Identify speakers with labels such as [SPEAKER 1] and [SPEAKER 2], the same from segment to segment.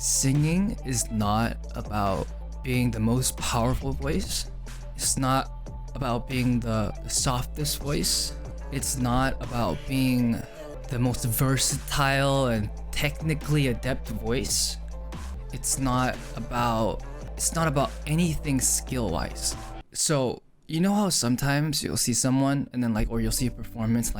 [SPEAKER 1] Singing is not about being the most powerful voice. It's not about being the softest voice. It's not about being the most versatile and technically adept voice. It's not about anything skill-wise. So you know how sometimes you'll see someone and then or you'll see a performance,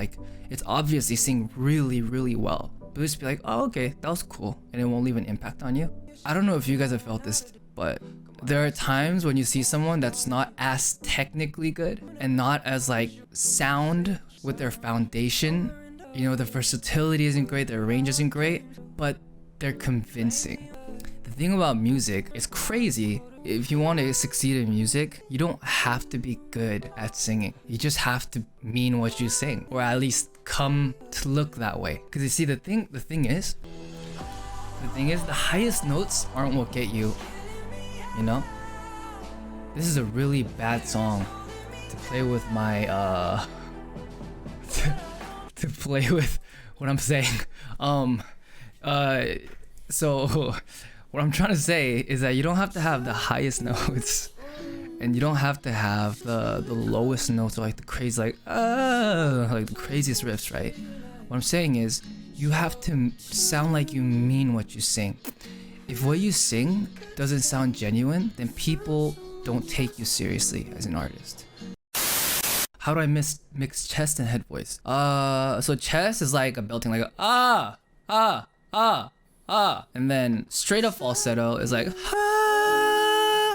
[SPEAKER 1] it's obvious they sing really, really well, but just be like, oh, okay, that was cool, and it won't leave an impact on you. I don't know if you guys have felt this, but there are times when you see someone that's not as technically good and not as sound with their foundation. You know, their versatility isn't great, their range isn't great, but they're convincing. The thing about music is crazy. If you want to succeed in music, you don't have to be good at singing. You just have to mean what you sing, or at least come to look that way. Because you see, the thing is, the highest notes aren't what get you. You know, this is a really bad song to play with my to play with what I'm saying. So what I'm trying to say is that you don't have to have the highest notes, and you don't have to have the lowest notes, or the crazy the craziest riffs, right? What I'm saying is you have to sound like you mean what you sing. If what you sing doesn't sound genuine, then people don't take you seriously as an artist. How do I mix chest and head voice? So chest is like a belting, and then straight up falsetto is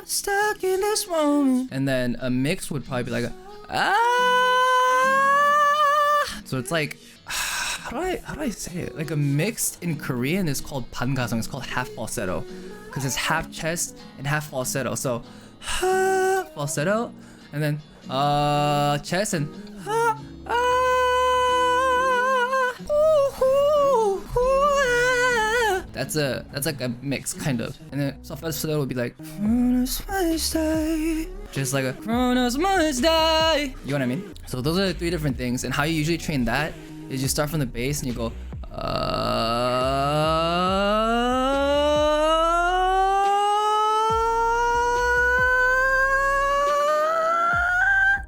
[SPEAKER 1] stuck in this moment. And then a mix would probably be so it's how do I say it? Like a mixed in Korean is called 반가성. It's called half falsetto because it's half chest and half falsetto. So falsetto and then chest and that's like a mix kind of. And then soft falsetto would be just like a Chronos must die. You know what I mean? So those are the three different things, and how you usually train that is you start from the bass and you go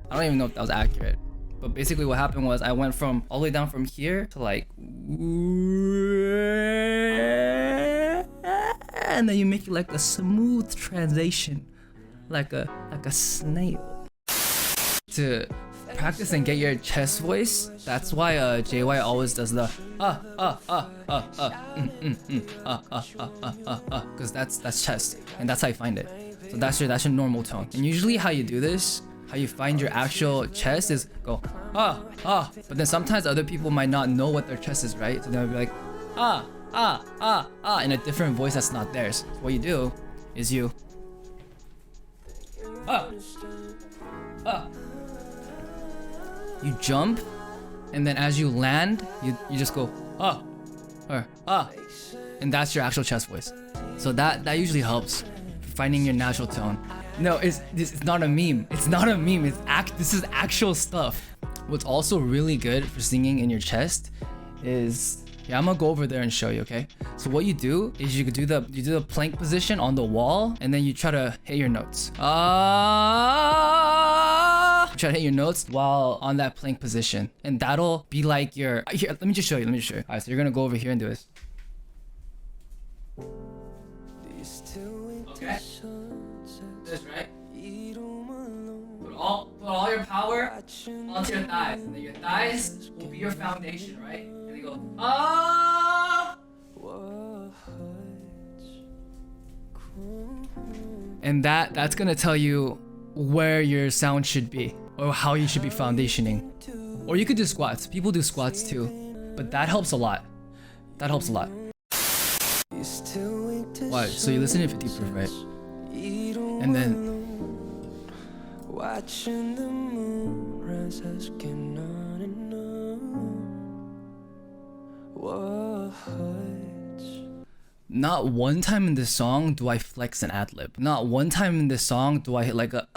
[SPEAKER 1] I don't even know if that was accurate, but basically what happened was I went from all the way down from here to and then you make it like a smooth transition, like a snail. To practice and get your chest voice, that's why JY always does the because that's chest, and that's how you find it. So that's your normal tone. And usually how you do this, how you find your actual chest is go but then sometimes other people might not know what their chest is, right? So they'll be like in a different voice that's not theirs. So what you do is you you jump, and then as you land, you just go and that's your actual chest voice. So that usually helps finding your natural tone. No, it's not a meme. It's not a meme. This is actual stuff. What's also really good for singing in your chest is, I'm gonna go over there and show you, okay? So what you do is you do the plank position on the wall, and then you try to hit your notes. Try to hit your notes while on that plank position, and that'll be like your. Here, let me just show you. Alright, so you're gonna go over here and do this. Okay. This, right? Put all your power onto your thighs, and then your thighs will be your foundation, right? And you go and that's gonna tell you where your sound should be, or how you should be foundationing. Or you could do squats. People do squats too, but that helps a lot. What? So you listen to 50 proof, right? And then watching the moon rise, asking on and on. Not one time in this song do I flex an ad-lib. Not one time in this song do I hit like a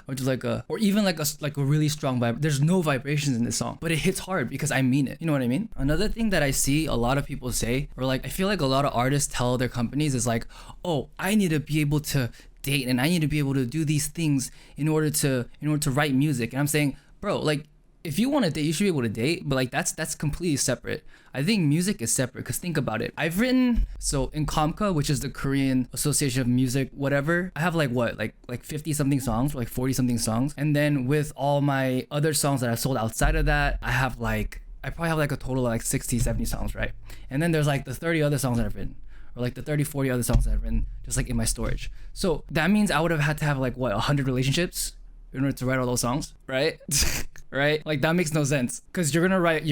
[SPEAKER 1] or just like a, or even like a really strong vibe. There's no vibrations in this song, but it hits hard because I mean it. You know what I mean? Another thing that I see a lot of people say, or like I feel like a lot of artists tell their companies is like, oh, I need to be able to date and I need to be able to do these things in order to write music. And I'm saying, bro, like if you want to date, you should be able to date, but like that's completely separate. I think music is separate because think about it. I've written, so in KOMKA, which is the Korean Association of Music, whatever, I have like what, like 50 something songs, or like 40 something songs. And then with all my other songs that I've sold outside of that, I probably have like a total of like 60, 70 songs, right? And then there's like the 30 other songs that I've written, or like the 30, 40 other songs that I've written just like in my storage. So that means I would have had to have like what, 100 relationships in order to write all those songs, right? Right? Like that makes no sense. Cause you're gonna write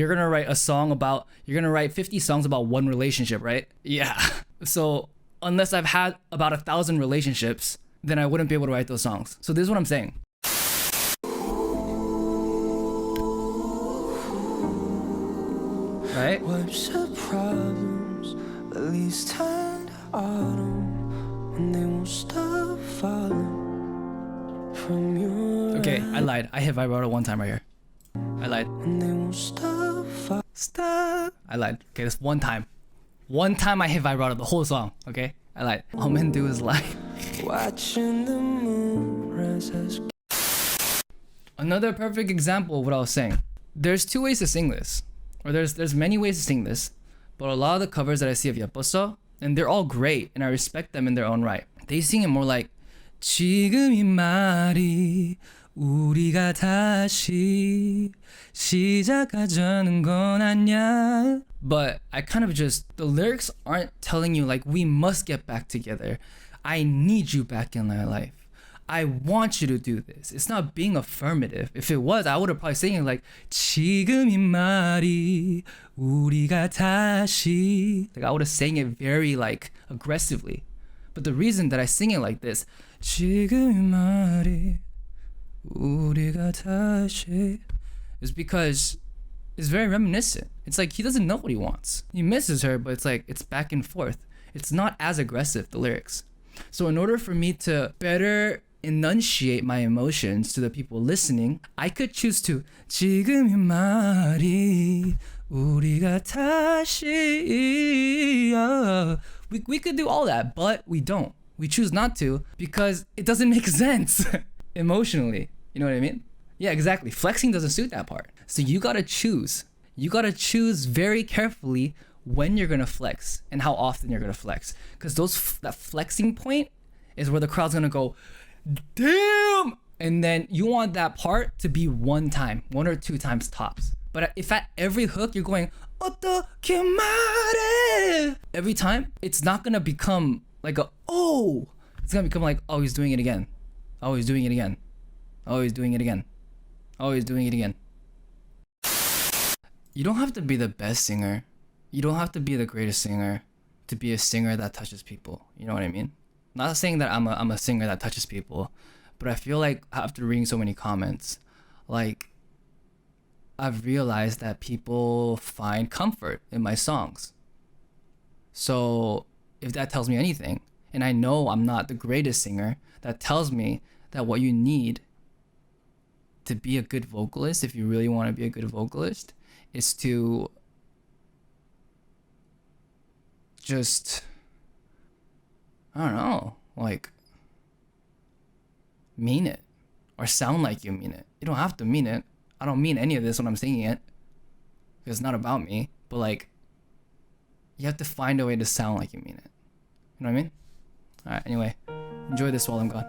[SPEAKER 1] a song about, you're gonna write 50 songs about one relationship, right? Yeah. So unless I've had about 1,000 relationships, then I wouldn't be able to write those songs. So this is what I'm saying. Right?
[SPEAKER 2] What's the problems? At least turn to autumn when they won't stop falling from your
[SPEAKER 1] Okay, I lied. I hit vibrato one time right here. I lied.
[SPEAKER 2] and they won't stop
[SPEAKER 1] Stop. I lied. Okay, this one time. One time I hit vibrato the whole song. Okay, I lied. All men do is lie.
[SPEAKER 2] watching the moon rise as
[SPEAKER 1] Another perfect example of what I was saying. There's two ways to sing this, or there's many ways to sing this, but a lot of the covers that I see of 예뻤어, and they're all great, and I respect them in their own right. They sing it more like 지금 이 말이 우리가 다시 시작하자는 건 아니야. But I kind of just, the lyrics aren't telling you like we must get back together. I need you back in my life. I want you to do this. It's not being affirmative. If it was, I would have probably singing like 지금 이 말이 우리가 다시. Like I would have sang it very like aggressively. But the reason that I sing it like this, 지금 이 말이 우리가 다시, is because it's very reminiscent. It's like he doesn't know what he wants. He misses her, but it's like it's back and forth. It's not as aggressive, the lyrics. So in order for me to better enunciate my emotions to the people listening, I could choose to 지금 이 말이 우리가 다시. We could do all that, but we don't. We choose not to because it doesn't make sense emotionally. You know what I mean? Yeah, exactly. Flexing doesn't suit that part. So you gotta choose. You gotta choose very carefully when you're gonna flex and how often you're gonna flex. Because that flexing point is where the crowd's gonna go, damn! And then you want that part to be one time, 1 or 2 times tops. But if at every hook you're going, 어떻게 말해? Every time, it's not gonna become like a, oh! It's gonna become like, oh, he's doing it again. Oh, he's doing it again. Oh, he's doing it again. Oh, he's doing it again. You don't have to be the best singer. You don't have to be the greatest singer to be a singer that touches people. You know what I mean? Not saying that I'm a singer that touches people, but I feel like after reading so many comments, like I've realized that people find comfort in my songs. So if that tells me anything, and I know I'm not the greatest singer, that tells me that what you need to be a good vocalist, if you really want to be a good vocalist, is to just, I don't know, like mean it or sound like you mean it. You don't have to mean it. I don't mean any of this when I'm singing it because it's not about me, but like you have to find a way to sound like you mean it. You know what I mean? All right, anyway, enjoy this while I'm gone.